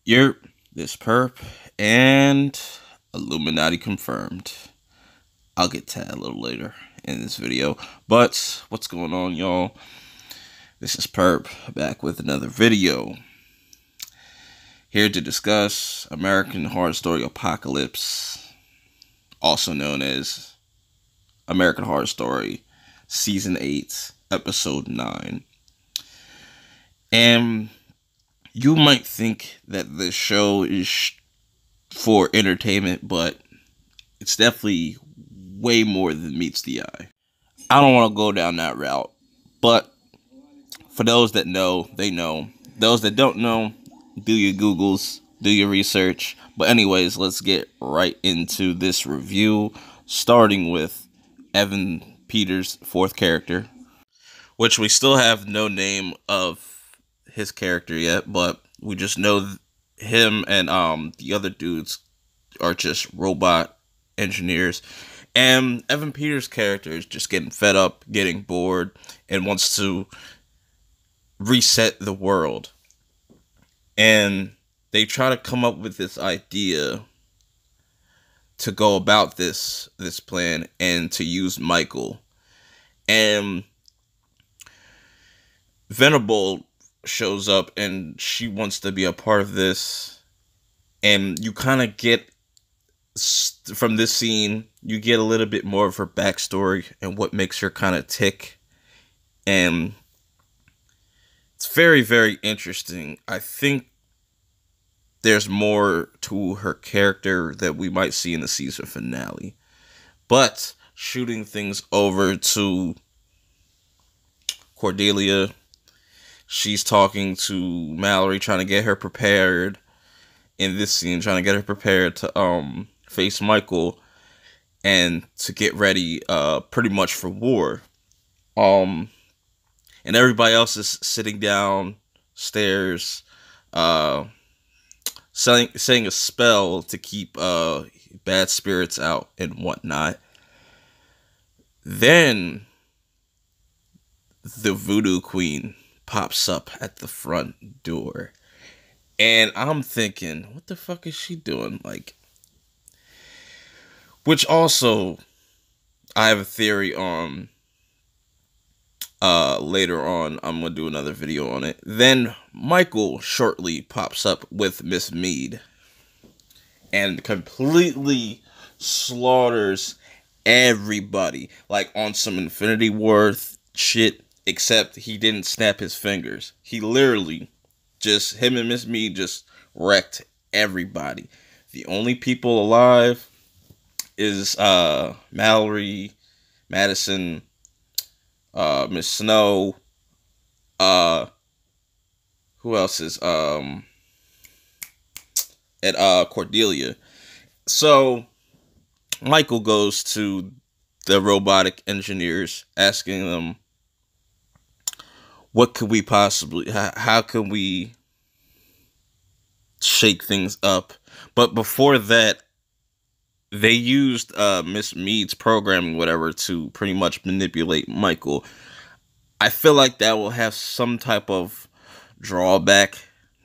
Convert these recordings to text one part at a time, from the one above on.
Yerp, this perp, and Illuminati confirmed. I'll get to that a little later in this video. But what's going on, y'all? This is Perp back with another video. Here to discuss American Horror Story Apocalypse, also known as American Horror Story Season 8, Episode 9. And you might think that this show is for entertainment, but it's definitely way more than meets the eye. I don't want to go down that route, but for those that know, they know. Those that don't know, do your Googles, do your research. But anyways, let's get right into this review, starting with Evan Peters' fourth character, which we still have no name of his character yet, but we just know him and the other dudes are just robot engineers. And Evan Peters' character is just getting fed up, getting bored, and wants to reset the world. And they try to come up with this idea to go about this plan and to use Michael. And Venable shows up and she wants to be a part of this. And you kind of get, from this scene, you get a little bit more of her backstory and what makes her kind of tick. And it's very, very interesting. I think there's more to her character that we might see in the season finale. But shooting things over to Cordelia, she's talking to Mallory, trying to get her prepared in this scene, trying to get her prepared to face Michael and to get ready pretty much for war. And everybody else is sitting downstairs, saying a spell to keep bad spirits out and whatnot. Then the Voodoo Queen pops up at the front door, and I'm thinking, what the fuck is she doing? Like, which also I have a theory on. Later on, I'm gonna do another video on it. Then Michael shortly pops up with Miss Mead and completely slaughters everybody, like on some Infinity War shit, except he didn't snap his fingers. He literally just, him and Miss Mead just wrecked everybody. The only people alive is Mallory, Madison, Miss Snow, who else is, and Cordelia. So Michael goes to the robotic engineers, asking them, what could we possibly, how can we shake things up? But before that, they used Miss Mead's programming, whatever, to pretty much manipulate Michael. I feel like that will have some type of drawback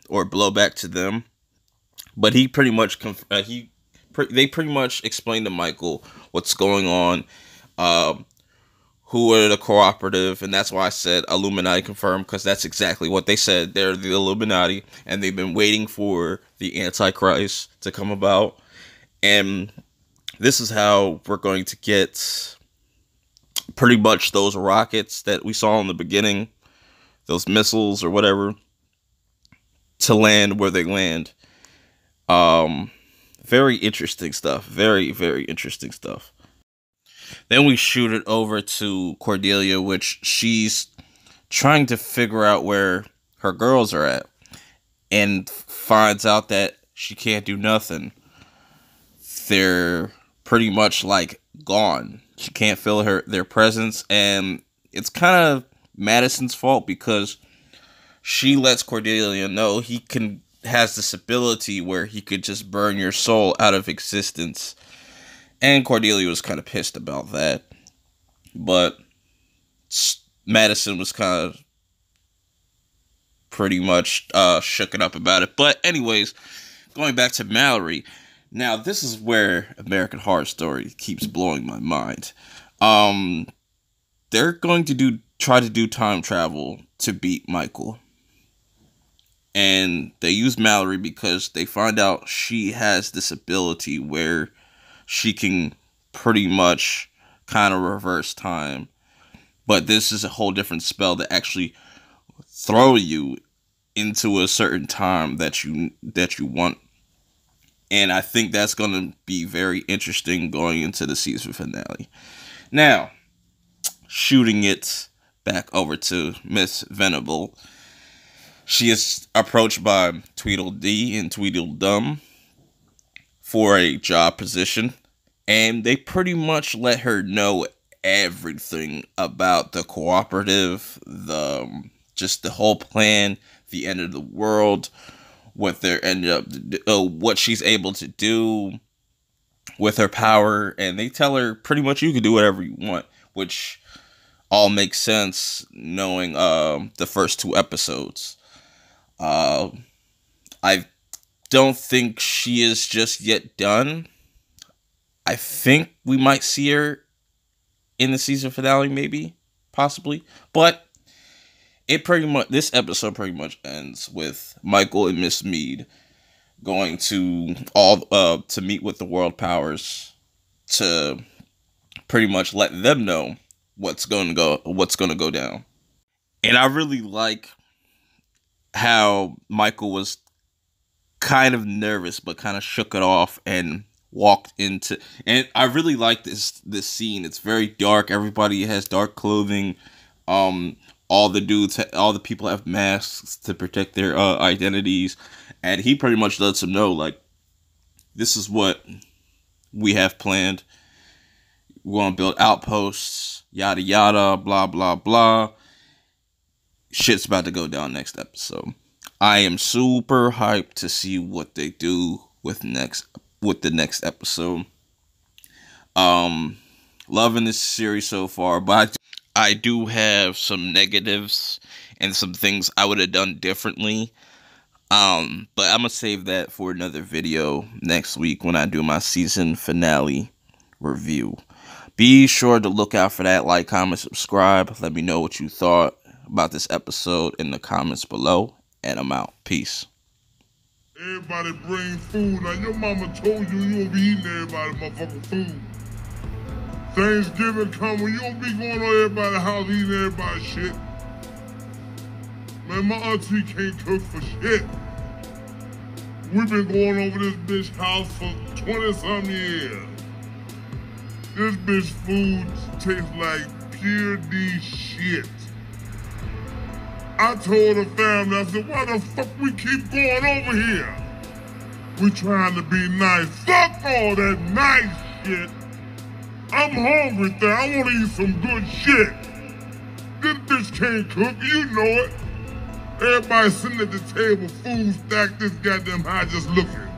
or blowback to them. But he pretty much they pretty much explained to Michael what's going on, who are the cooperative, and that's why I said Illuminati confirmed, because that's exactly what they said. They're the Illuminati, and they've been waiting for the Antichrist to come about. And this is how we're going to get pretty much those rockets that we saw in the beginning, those missiles or whatever, to land where they land. Very interesting stuff. Very, very interesting stuff. Then we shoot it over to Cordelia, which she's trying to figure out where her girls are at, and finds out that she can't do nothing. They're pretty much like gone. She can't feel their presence, and it's kind of Madison's fault because she lets Cordelia know has this ability where he could just burn your soul out of existence. And Cordelia was kind of pissed about that. But Madison was kind of pretty much shooken up about it. But anyways, going back to Mallory. Now, this is where American Horror Story keeps blowing my mind. They're going to try to do time travel to beat Michael. And they use Mallory because they find out she has this ability where she can pretty much kind of reverse time. But this is a whole different spell that actually throw you into a certain time that you want. And I think that's going to be very interesting going into the season finale. Now, shooting it back over to Miss Venable. She is approached by Tweedledee and Tweedledum for a job position. And they pretty much let her know everything about the cooperative, just the whole plan, the end of the world, what she's able to do with her power, and they tell her pretty much you can do whatever you want, which all makes sense knowing the first 2 episodes. I don't think she is just yet done. I think we might see her in the season finale, maybe, possibly, but this episode pretty much ends with Michael and Miss Mead going to meet with the world powers to pretty much let them know what's going to go down. And I really like how Michael was kind of nervous but kind of shook it off and walked into, and I really like this scene. It's very dark. Everybody has dark clothing. All the people have masks to protect their identities, and he pretty much lets them know, like, this is what we have planned. We want to build outposts, yada yada, blah blah blah. Shit's about to go down next episode. I am super hyped to see what they do with the next episode. Loving this series so far, but I do have some negatives and some things I would have done differently. But I'm gonna save that for another video next week when I do my season finale review. Be sure to look out for that. Like, comment, subscribe. Let me know what you thought about this episode in the comments below, and I'm out. Peace. Everybody bring food. Now your mama told you you won't be eating everybody's motherfucking food. Thanksgiving coming, you don't be going on everybody's house eating everybody's shit. Man, my auntie can't cook for shit. We've been going over this bitch house for 20-something years. This bitch food tastes like pure D shit. I told the family, I said, why the fuck we keep going over here? We trying to be nice. Fuck all that nice shit. I'm hungry there. I want to eat some good shit. This bitch can't cook, you know it. Everybody sitting at the table, food stacked this goddamn high just looking.